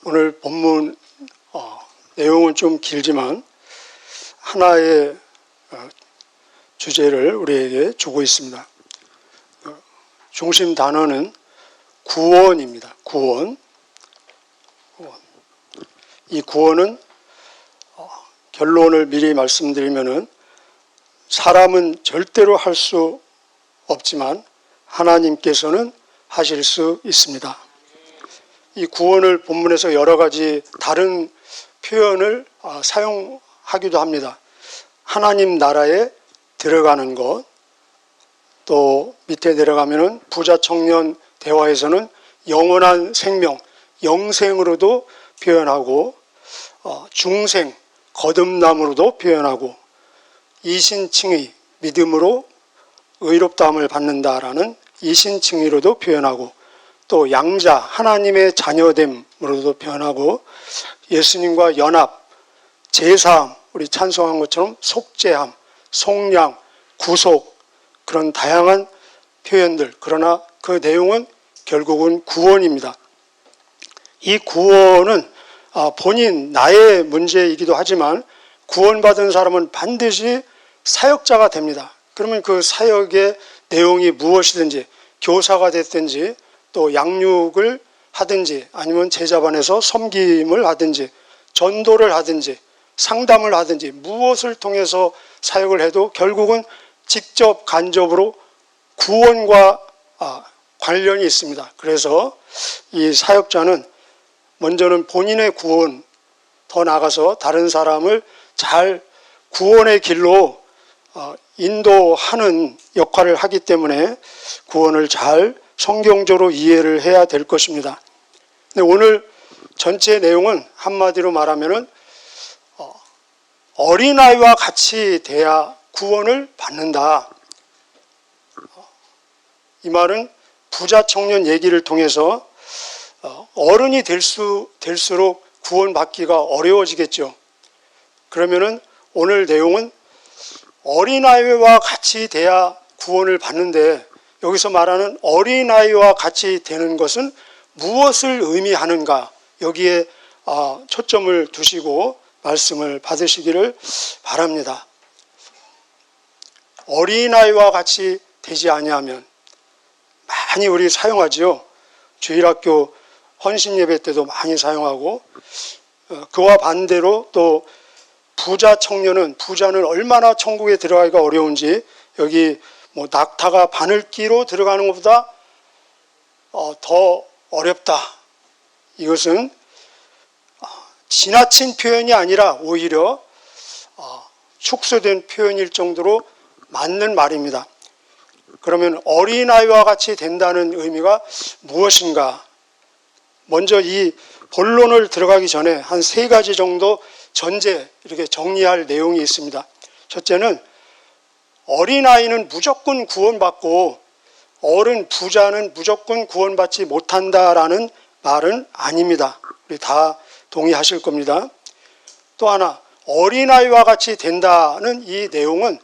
오늘 본문 내용은 좀 길지만 하나의 주제를 우리에게 주고 있습니다. 중심 단어는 구원입니다. 구원. 이 구원은 결론을 미리 말씀드리면은 사람은 절대로 할 수 없지만 하나님께서는 하실 수 있습니다. 이 구원을 본문에서 여러 가지 다른 표현을 사용하기도 합니다. 하나님 나라에 들어가는 것, 또 밑에 내려가면은 부자 청년 대화에서는 영원한 생명, 영생으로도 표현하고 중생, 거듭남으로도 표현하고 이신칭의, 믿음으로 의롭다함을 받는다라는 이신칭의로도 표현하고 또 양자, 하나님의 자녀됨으로도 표현하고 예수님과 연합, 제사함, 우리 찬송한 것처럼 속죄함, 속량, 구속, 그런 다양한 표현들, 그러나 그 내용은 결국은 구원입니다. 이 구원은 본인 나의 문제이기도 하지만 구원받은 사람은 반드시 사역자가 됩니다. 그러면 그 사역의 내용이 무엇이든지 교사가 됐든지 또 양육을 하든지 아니면 제자반에서 섬김을 하든지 전도를 하든지 상담을 하든지 무엇을 통해서 사역을 해도 결국은 직접 간접으로 구원과 관련이 있습니다. 그래서 이 사역자는 먼저는 본인의 구원, 더 나아가서 다른 사람을 잘 구원의 길로 인도하는 역할을 하기 때문에 구원을 잘 성경적으로 이해를 해야 될 것입니다. 근데 오늘 전체 내용은 한마디로 말하면은 어린아이와 같이 돼야 구원을 받는다. 이 말은 부자 청년 얘기를 통해서 어른이 될수록 구원받기가 어려워지겠죠. 그러면은 오늘 내용은 어린아이와 같이 돼야 구원을 받는데 여기서 말하는 어린아이와 같이 되는 것은 무엇을 의미하는가, 여기에 초점을 두시고 말씀을 받으시기를 바랍니다. 어린아이와 같이 되지 아니하면 많이 우리 사용하지요. 주일학교 헌신예배 때도 많이 사용하고 그와 반대로 또 부자는 얼마나 천국에 들어가기가 어려운지 여기 낙타가 바늘기로 들어가는 것보다 더 어렵다. 이것은 지나친 표현이 아니라 오히려 축소된 표현일 정도로 맞는 말입니다. 그러면 어린아이와 같이 된다는 의미가 무엇인가? 먼저 이 본론을 들어가기 전에 한 3가지 정도 전제 이렇게 정리할 내용이 있습니다. 첫째는 어린아이는 무조건 구원받고 어른 부자는 무조건 구원받지 못한다라는 말은 아닙니다. 우리 다 동의하실 겁니다. 또 하나, 어린아이와 같이 된다는 이 내용은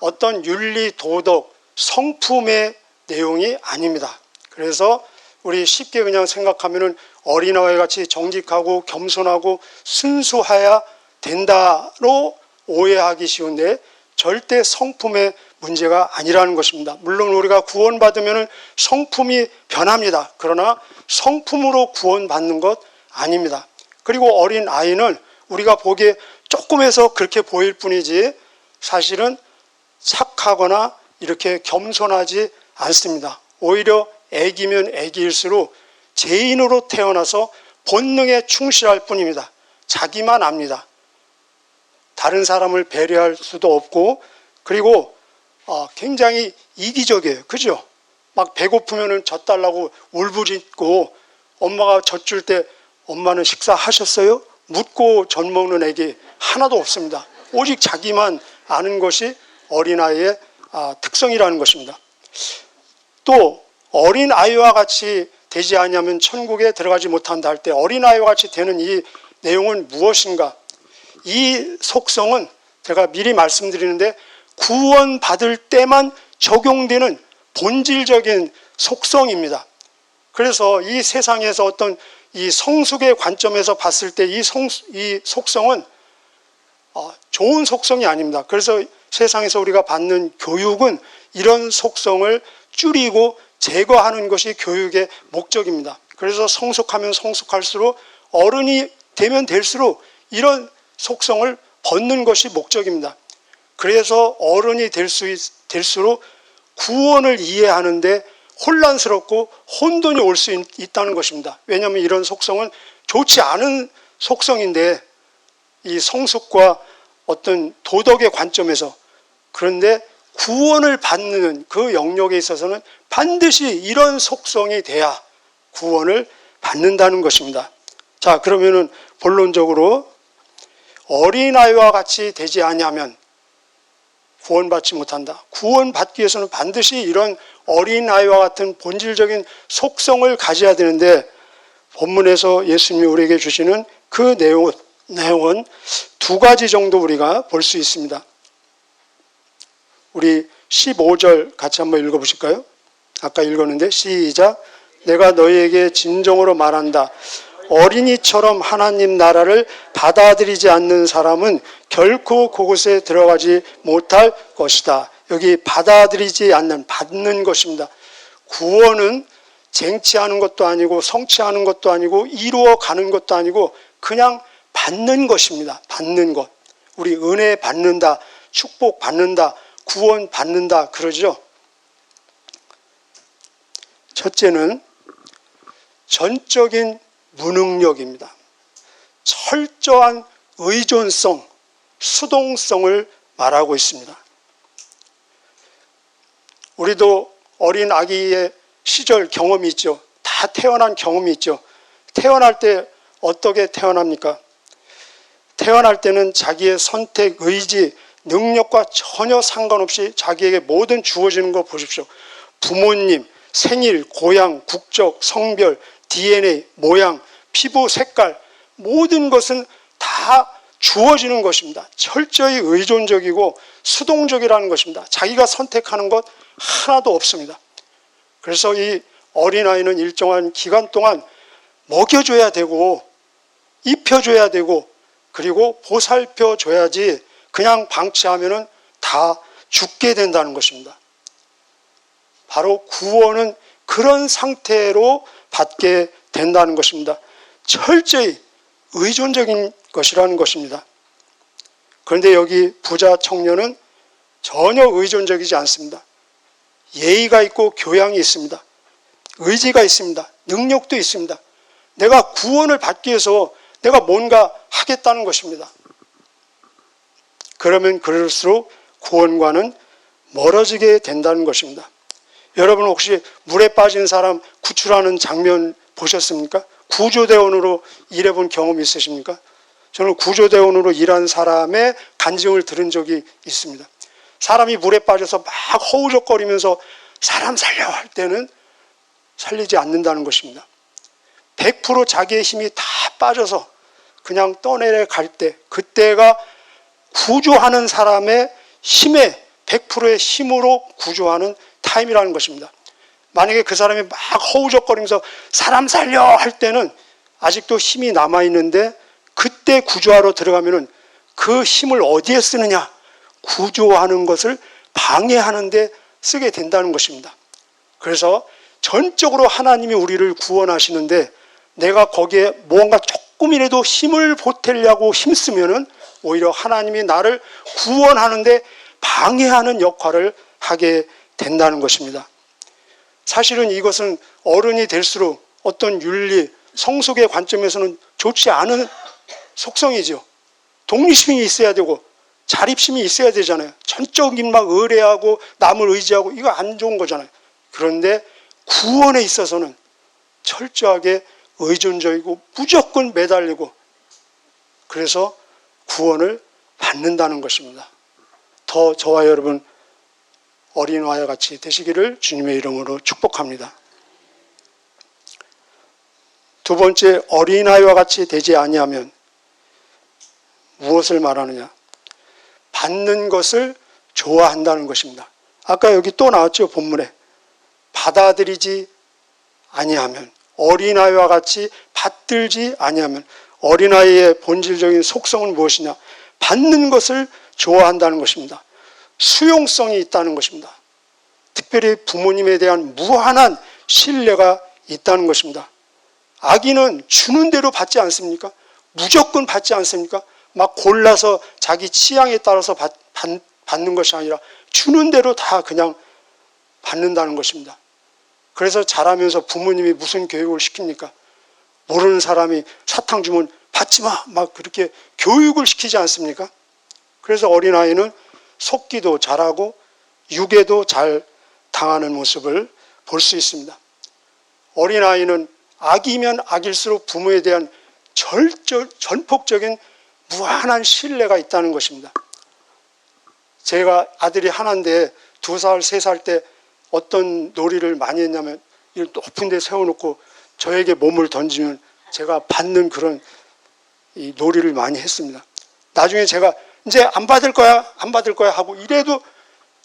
어떤 윤리, 도덕, 성품의 내용이 아닙니다. 그래서 우리 쉽게 그냥 생각하면은 어린아이 같이 정직하고 겸손하고 순수해야 된다로 오해하기 쉬운데 절대 성품의 문제가 아니라는 것입니다. 물론 우리가 구원받으면 성품이 변합니다. 그러나 성품으로 구원받는 것 아닙니다. 그리고 어린아이는 우리가 보기에 조금해서 그렇게 보일 뿐이지 사실은 착하거나 이렇게 겸손하지 않습니다. 오히려 애기면 애기일수록 죄인으로 태어나서 본능에 충실할 뿐입니다. 자기만 압니다. 다른 사람을 배려할 수도 없고 그리고 굉장히 이기적이에요. 그죠? 막 배고프면 젖달라고 울부짖고 엄마가 젖 줄 때 엄마는 식사하셨어요? 묻고 젖 먹는 애기 하나도 없습니다. 오직 자기만 아는 것이 어린아이의 특성이라는 것입니다. 또 어린아이와 같이 되지 않으면 천국에 들어가지 못한다 할 때 어린아이와 같이 되는 이 내용은 무엇인가? 이 속성은 제가 미리 말씀드리는데 구원받을 때만 적용되는 본질적인 속성입니다. 그래서 이 세상에서 어떤 이 성숙의 관점에서 봤을 때 이 속성은 좋은 속성이 아닙니다. 그래서 세상에서 우리가 받는 교육은 이런 속성을 줄이고 제거하는 것이 교육의 목적입니다. 그래서 성숙하면 성숙할수록, 어른이 되면 될수록 이런 속성을 벗는 것이 목적입니다. 그래서 어른이 될수록 구원을 이해하는데 혼란스럽고 혼돈이 올 수 있다는 것입니다. 왜냐하면 이런 속성은 좋지 않은 속성인데, 이 성숙과 어떤 도덕의 관점에서, 그런데 구원을 받는 그 영역에 있어서는 반드시 이런 속성이 돼야 구원을 받는다는 것입니다. 자, 그러면은 본론적으로 어린아이와 같이 되지 아니하면 구원받지 못한다. 구원받기 위해서는 반드시 이런 어린아이와 같은 본질적인 속성을 가져야 되는데, 본문에서 예수님이 우리에게 주시는 그 내용은 두 가지 정도 우리가 볼 수 있습니다. 우리 15절 같이 한번 읽어보실까요? 아까 읽었는데 시작. 내가 너희에게 진정으로 말한다. 어린이처럼 하나님 나라를 받아들이지 않는 사람은 결코 그곳에 들어가지 못할 것이다. 여기 받아들이지 않는, 받는 것입니다. 구원은 쟁취하는 것도 아니고 성취하는 것도 아니고 이루어가는 것도 아니고 그냥 받는 것입니다. 받는 것. 우리 은혜 받는다, 축복 받는다, 구원 받는다 그러죠. 첫째는 전적인 무능력입니다. 철저한 의존성, 수동성을 말하고 있습니다. 우리도 어린 아기의 시절 경험이 있죠. 다 태어난 경험이 있죠. 태어날 때 어떻게 태어납니까? 태어날 때는 자기의 선택, 의지, 능력과 전혀 상관없이 자기에게 모든 주어지는 거 보십시오. 부모님, 생일, 고향, 국적, 성별, DNA, 모양, 피부 색깔, 모든 것은 다 주어지는 것입니다. 철저히 의존적이고 수동적이라는 것입니다. 자기가 선택하는 것 하나도 없습니다. 그래서 이 어린아이는 일정한 기간 동안 먹여줘야 되고 입혀줘야 되고 그리고 보살펴줘야지 그냥 방치하면 다 죽게 된다는 것입니다. 바로 구원은 그런 상태로 받게 된다는 것입니다. 철저히 의존적인 것이라는 것입니다. 그런데 여기 부자 청년은 전혀 의존적이지 않습니다. 예의가 있고 교양이 있습니다. 의지가 있습니다. 능력도 있습니다. 내가 구원을 받기 위해서 내가 뭔가 하겠다는 것입니다. 그러면 그럴수록 구원과는 멀어지게 된다는 것입니다. 여러분 혹시 물에 빠진 사람 구출하는 장면 보셨습니까? 구조대원으로 일해본 경험이 있으십니까? 저는 구조대원으로 일한 사람의 간증을 들은 적이 있습니다. 사람이 물에 빠져서 막 허우적거리면서 사람 살려 할 때는 살리지 않는다는 것입니다. 100% 자기의 힘이 다 빠져서 그냥 떠내려갈 때, 그때가 구조하는 사람의 힘에 100%의 힘으로 구조하는 타임이라는 것입니다. 만약에 그 사람이 막 허우적거리면서 사람 살려 할 때는 아직도 힘이 남아있는데 그때 구조하러 들어가면은 그 힘을 어디에 쓰느냐? 구조하는 것을 방해하는 데 쓰게 된다는 것입니다. 그래서 전적으로 하나님이 우리를 구원하시는데 내가 거기에 뭔가 조금이라도 힘을 보태려고 힘쓰면은 오히려 하나님이 나를 구원하는데 방해하는 역할을 하게 된다는 것입니다. 사실은 이것은 어른이 될수록 어떤 윤리, 성숙의 관점에서는 좋지 않은 속성이죠. 독립심이 있어야 되고 자립심이 있어야 되잖아요. 전적인 막 의뢰하고 남을 의지하고 이거 안 좋은 거잖아요. 그런데 구원에 있어서는 철저하게 의존적이고 무조건 매달리고 그래서 구원을 받는다는 것입니다. 더 저와 여러분 어린아이와 같이 되시기를 주님의 이름으로 축복합니다. 두 번째, 어린아이와 같이 되지 아니하면 무엇을 말하느냐? 받는 것을 좋아한다는 것입니다. 아까 여기 또 나왔죠, 본문에. 받아들이지 아니하면, 어린아이와 같이 받들지 아니하면, 어린아이의 본질적인 속성은 무엇이냐? 받는 것을 좋아한다는 것입니다. 수용성이 있다는 것입니다. 특별히 부모님에 대한 무한한 신뢰가 있다는 것입니다. 아기는 주는 대로 받지 않습니까? 무조건 받지 않습니까? 막 골라서 자기 취향에 따라서 받는 것이 아니라 주는 대로 다 그냥 받는다는 것입니다. 그래서 자라면서 부모님이 무슨 교육을 시킵니까? 모르는 사람이 사탕 주면 받지 마! 막 그렇게 교육을 시키지 않습니까? 그래서 어린아이는 속기도 잘하고 유괴도 잘 당하는 모습을 볼 수 있습니다. 어린아이는 악이면 악일수록 부모에 대한 전폭적인 무한한 신뢰가 있다는 것입니다. 제가 아들이 하나인데 2살, 3살 때 어떤 놀이를 많이 했냐면 이 높은 데 세워놓고 저에게 몸을 던지면 제가 받는 그런 이 놀이를 많이 했습니다. 나중에 제가 이제 안 받을 거야 하고 이래도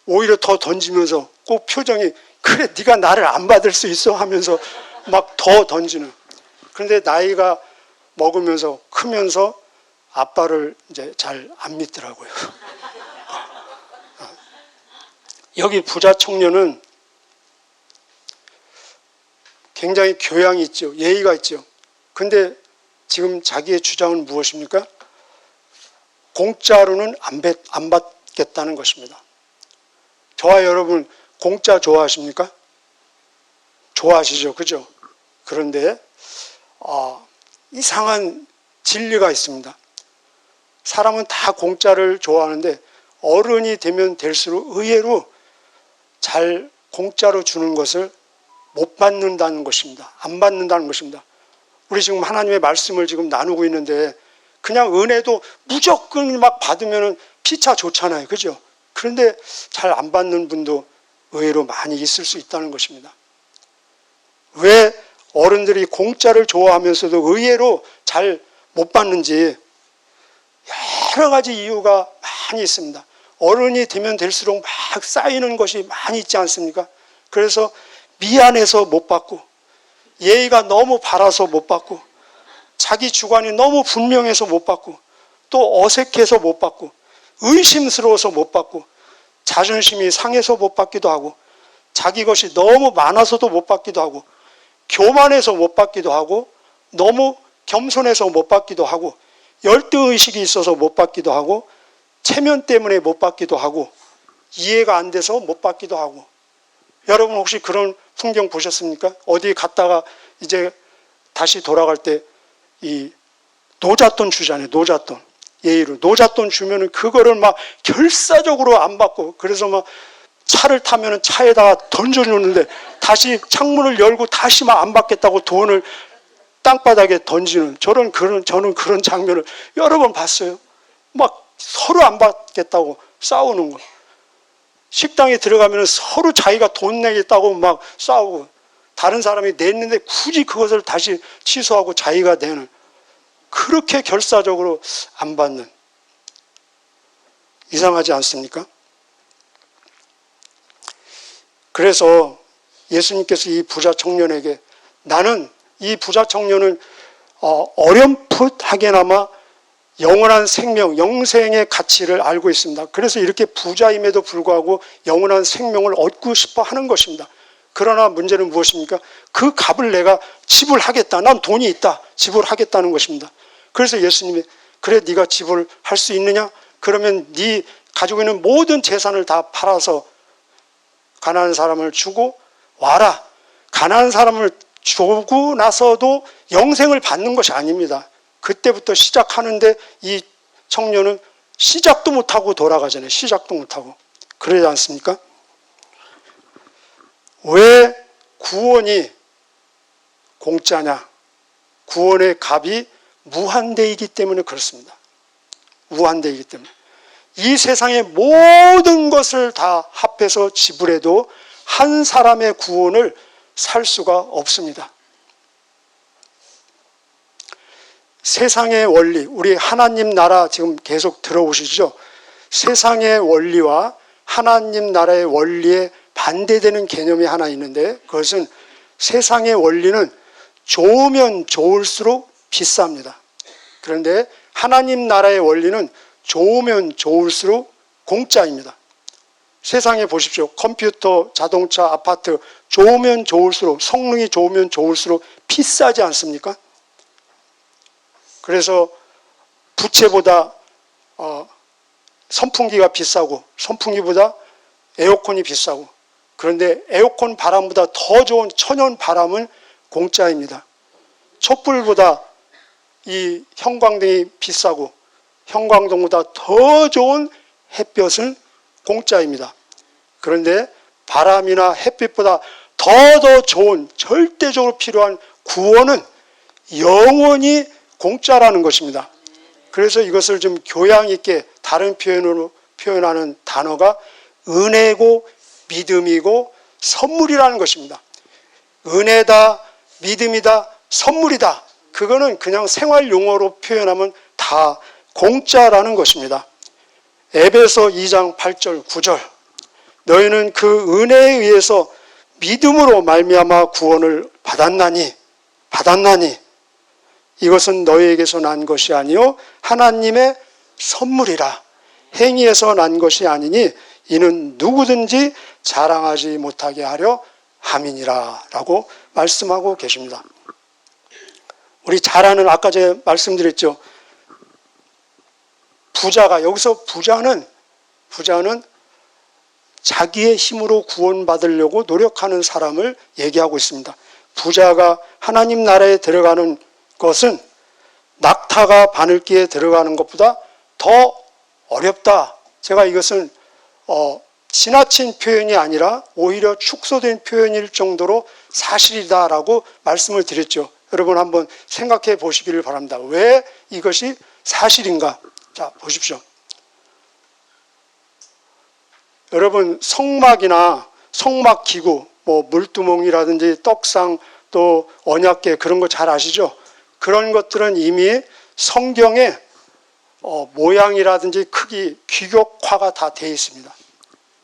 오히려 더 던지면서 꼭 표정이 그래 네가 나를 안 받을 수 있어 하면서 막 더 던지는. 그런데 나이가 먹으면서 크면서 아빠를 이제 잘 안 믿더라고요. 여기 부자 청년은 굉장히 교양이 있죠. 예의가 있죠. 근데 지금 자기의 주장은 무엇입니까? 공짜로는 안 받겠다는 것입니다. 저와 여러분 공짜 좋아하십니까? 좋아하시죠. 그죠? 그런데 이상한 진리가 있습니다. 사람은 다 공짜를 좋아하는데 어른이 되면 될수록 의외로 잘 공짜로 주는 것을 못 받는다는 것입니다. 안 받는다는 것입니다. 우리 지금 하나님의 말씀을 지금 나누고 있는데 그냥 은혜도 무조건 막 받으면 피차 좋잖아요. 그죠? 그런데 잘 안 받는 분도 의외로 많이 있을 수 있다는 것입니다. 왜 어른들이 공짜를 좋아하면서도 의외로 잘 못 받는지 여러 가지 이유가 많이 있습니다. 어른이 되면 될수록 막 쌓이는 것이 많이 있지 않습니까? 그래서 미안해서 못 받고 예의가 너무 바라서 못 받고 자기 주관이 너무 분명해서 못 받고 또 어색해서 못 받고 의심스러워서 못 받고 자존심이 상해서 못 받기도 하고 자기 것이 너무 많아서도 못 받기도 하고 교만해서 못 받기도 하고 너무 겸손해서 못 받기도 하고 열등의식이 있어서 못 받기도 하고 체면 때문에 못 받기도 하고 이해가 안 돼서 못 받기도 하고. 여러분 혹시 그런 풍경 보셨습니까? 어디 갔다가 이제 다시 돌아갈 때 이 노잣돈 주잖아요. 노잣돈. 예의로. 노잣돈 주면은 그거를 막 결사적으로 안 받고 그래서 막 차를 타면은 차에다가 던져주는데 다시 창문을 열고 다시 막 안 받겠다고 돈을 땅바닥에 던지는 저는 그런 장면을 여러 번 봤어요. 막 서로 안 받겠다고 싸우는 거. 식당에 들어가면 서로 자기가 돈 내겠다고 막 싸우고 다른 사람이 냈는데 굳이 그것을 다시 취소하고 자기가 내는 그렇게 결사적으로 안 받는. 이상하지 않습니까? 그래서 예수님께서 이 부자 청년에게 나는 이 부자 청년은 어렴풋하게나마 영원한 생명, 영생의 가치를 알고 있습니다. 그래서 이렇게 부자임에도 불구하고 영원한 생명을 얻고 싶어 하는 것입니다. 그러나 문제는 무엇입니까? 그 값을 내가 지불하겠다. 난 돈이 있다. 지불하겠다는 것입니다. 그래서 예수님이 그래 네가 지불할 수 있느냐? 그러면 네 가지고 있는 모든 재산을 다 팔아서 가난한 사람을 주고 와라. 가난한 사람을 주고 나서도 영생을 받는 것이 아닙니다. 그때부터 시작하는데 이 청년은 시작도 못하고 돌아가잖아요. 시작도 못하고. 그러지 않습니까? 왜 구원이 공짜냐? 구원의 값이 무한대이기 때문에 그렇습니다. 무한대이기 때문에. 이 세상의 모든 것을 다 합해서 지불해도 한 사람의 구원을 살 수가 없습니다. 세상의 원리, 우리 하나님 나라 지금 계속 들어오시죠? 세상의 원리와 하나님 나라의 원리에 반대되는 개념이 하나 있는데 그것은 세상의 원리는 좋으면 좋을수록 비쌉니다. 그런데 하나님 나라의 원리는 좋으면 좋을수록 공짜입니다. 세상에 보십시오. 컴퓨터, 자동차, 아파트 좋으면 좋을수록, 성능이 좋으면 좋을수록 비싸지 않습니까? 그래서 부채보다 선풍기가 비싸고, 선풍기보다 에어컨이 비싸고, 그런데 에어컨 바람보다 더 좋은 천연 바람은 공짜입니다. 촛불보다 이 형광등이 비싸고, 형광등보다 더 좋은 햇볕은 공짜입니다. 그런데 바람이나 햇빛보다 더 좋은, 절대적으로 필요한 구원은 영원히 공짜라는 것입니다. 그래서 이것을 좀 교양 있게 다른 표현으로 표현하는 단어가 은혜고 믿음이고 선물이라는 것입니다. 은혜다, 믿음이다, 선물이다. 그거는 그냥 생활 용어로 표현하면 다 공짜라는 것입니다. 에베소 2장 8절 9절 너희는 그 은혜에 의해서 믿음으로 말미암아 구원을 받았나니 이것은 너희에게서 난 것이 아니요 하나님의 선물이라. 행위에서 난 것이 아니니 이는 누구든지 자랑하지 못하게 하려 함이니라 라고 말씀하고 계십니다. 우리 잘 아는, 아까 제가 말씀드렸죠. 부자가, 여기서 부자는 자기의 힘으로 구원받으려고 노력하는 사람을 얘기하고 있습니다. 부자가 하나님 나라에 들어가는 것은 낙타가 바늘기에 들어가는 것보다 더 어렵다. 제가 이것은 지나친 표현이 아니라 오히려 축소된 표현일 정도로 사실이다라고 말씀을 드렸죠. 여러분 한번 생각해 보시기를 바랍니다. 왜 이것이 사실인가? 자, 보십시오. 여러분 성막이나 성막기구, 뭐 물두멍이라든지 떡상, 또 언약궤 그런 거 잘 아시죠? 그런 것들은 이미 성경에 모양이라든지 크기, 규격화가 다 되어 있습니다.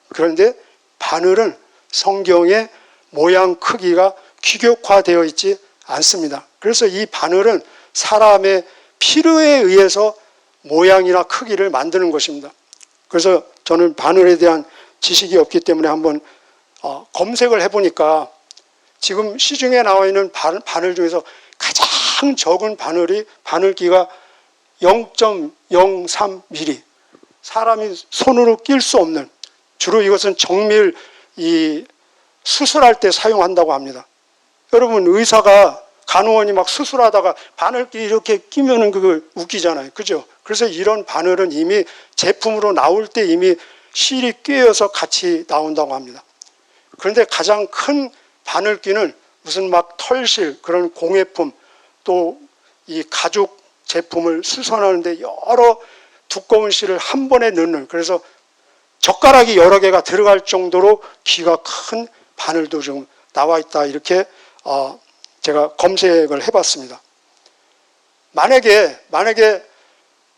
그런데 바늘은 성경의 모양, 크기가 규격화되어 있지 않습니다. 그래서 이 바늘은 사람의 필요에 의해서 모양이나 크기를 만드는 것입니다. 그래서 저는 바늘에 대한 지식이 없기 때문에 한번 검색을 해보니까 지금 시중에 나와 있는 바늘 중에서 가장 적은 바늘기가 0.03mm, 사람이 손으로 낄 수 없는, 주로 이것은 정밀 수술할 때 사용한다고 합니다. 여러분 의사가, 간호원이 막 수술하다가 바늘기 이렇게 끼면은 그거 웃기잖아요. 그죠? 그래서 이런 바늘은 이미 제품으로 나올 때 이미 실이 꿰어서 같이 나온다고 합니다. 그런데 가장 큰 바늘기는 무슨 막 털실, 그런 공예품, 또 이 가죽 제품을 수선하는데 여러 두꺼운 실을 한 번에 넣는, 그래서 젓가락이 여러 개가 들어갈 정도로 귀가 큰 바늘도 좀 나와 있다. 이렇게 제가 검색을 해봤습니다. 만약에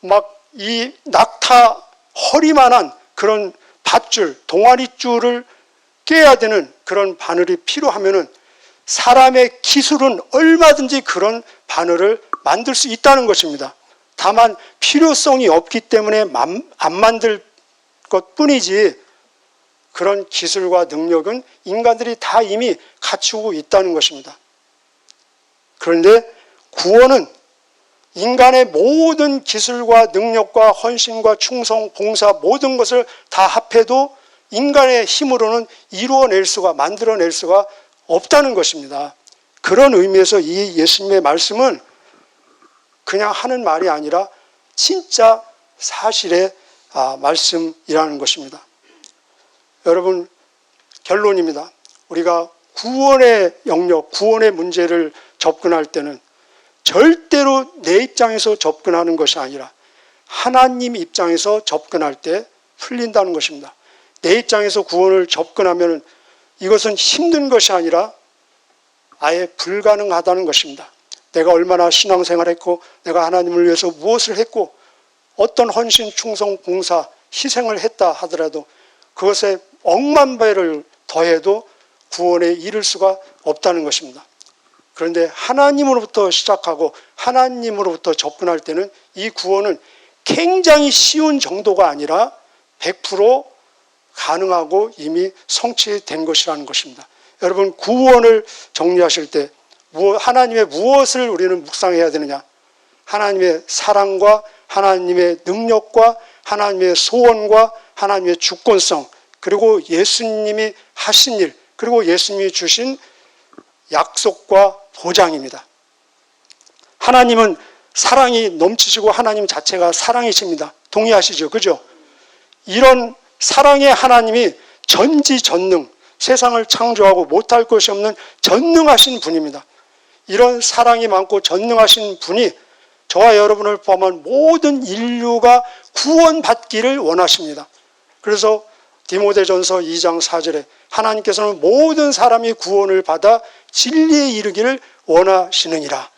막 이 낙타 허리만한 그런 밧줄, 동아리줄을 꿰야 되는 그런 바늘이 필요하면은 사람의 기술은 얼마든지 그런 바늘을 만들 수 있다는 것입니다. 다만 필요성이 없기 때문에 안 만들 것뿐이지 그런 기술과 능력은 인간들이 다 이미 갖추고 있다는 것입니다. 그런데 구원은 인간의 모든 기술과 능력과 헌신과 충성, 봉사 모든 것을 다 합해도 인간의 힘으로는 이루어낼 수가, 만들어낼 수가 없다는 것입니다. 그런 의미에서 이 예수님의 말씀은 그냥 하는 말이 아니라 진짜 사실의 말씀이라는 것입니다. 여러분, 결론입니다. 우리가 구원의 영역, 구원의 문제를 접근할 때는 절대로 내 입장에서 접근하는 것이 아니라 하나님 입장에서 접근할 때 풀린다는 것입니다. 내 입장에서 구원을 접근하면 이것은 힘든 것이 아니라 아예 불가능하다는 것입니다. 내가 얼마나 신앙생활했고, 내가 하나님을 위해서 무엇을 했고, 어떤 헌신, 충성, 봉사, 희생을 했다 하더라도 그것에 억만 배를 더해도 구원에 이를 수가 없다는 것입니다. 그런데 하나님으로부터 시작하고 하나님으로부터 접근할 때는 이 구원은 굉장히 쉬운 정도가 아니라 100% 가능하고 이미 성취된 것이라는 것입니다. 여러분, 구원을 정리하실 때 하나님의 무엇을 우리는 묵상해야 되느냐? 하나님의 사랑과 하나님의 능력과 하나님의 소원과 하나님의 주권성, 그리고 예수님이 하신 일, 그리고 예수님이 주신 약속과 보장입니다. 하나님은 사랑이 넘치시고 하나님 자체가 사랑이십니다. 동의하시죠? 그죠? 이런 사랑의 하나님이 전지전능, 세상을 창조하고 못할 것이 없는 전능하신 분입니다. 이런 사랑이 많고 전능하신 분이 저와 여러분을 포함한 모든 인류가 구원받기를 원하십니다. 그래서 디모데전서 2장 4절에 하나님께서는 모든 사람이 구원을 받아 진리에 이르기를 원하시느니라.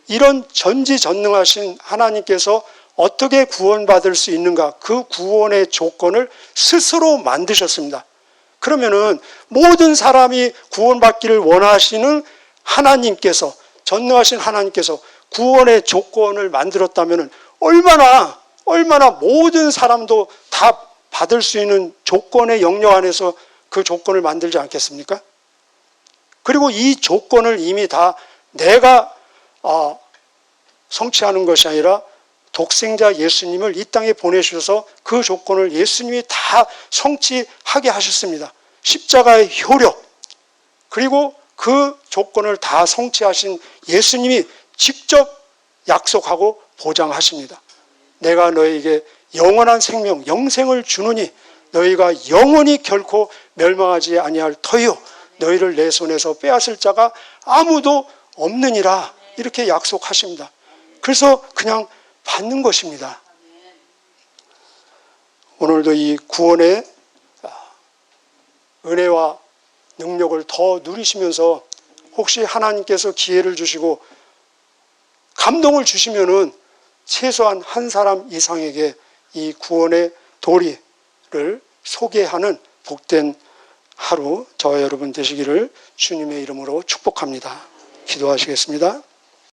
이런 전지전능하신 하나님께서 어떻게 구원받을 수 있는가? 그 구원의 조건을 스스로 만드셨습니다. 그러면은 모든 사람이 구원받기를 원하시는 하나님께서, 전능하신 하나님께서 구원의 조건을 만들었다면 얼마나 모든 사람도 다 받을 수 있는 조건의 영역 안에서 그 조건을 만들지 않겠습니까? 그리고 이 조건을 이미 다 내가 성취하는 것이 아니라 독생자 예수님을 이 땅에 보내셔서 그 조건을 예수님이 다 성취하게 하셨습니다. 십자가의 효력, 그리고 그 조건을 다 성취하신 예수님이 직접 약속하고 보장하십니다. 내가 너에게 영원한 생명, 영생을 주느니 너희가 영원히 결코 멸망하지 아니할 터이요 너희를 내 손에서 빼앗을 자가 아무도 없느니라. 이렇게 약속하십니다. 그래서 그냥 받는 것입니다. 오늘도 이 구원의 은혜와 능력을 더 누리시면서 혹시 하나님께서 기회를 주시고 감동을 주시면은 최소한 한 사람 이상에게 이 구원의 도리를 소개하는 복된 하루 저와 여러분 되시기를 주님의 이름으로 축복합니다. 기도하시겠습니다.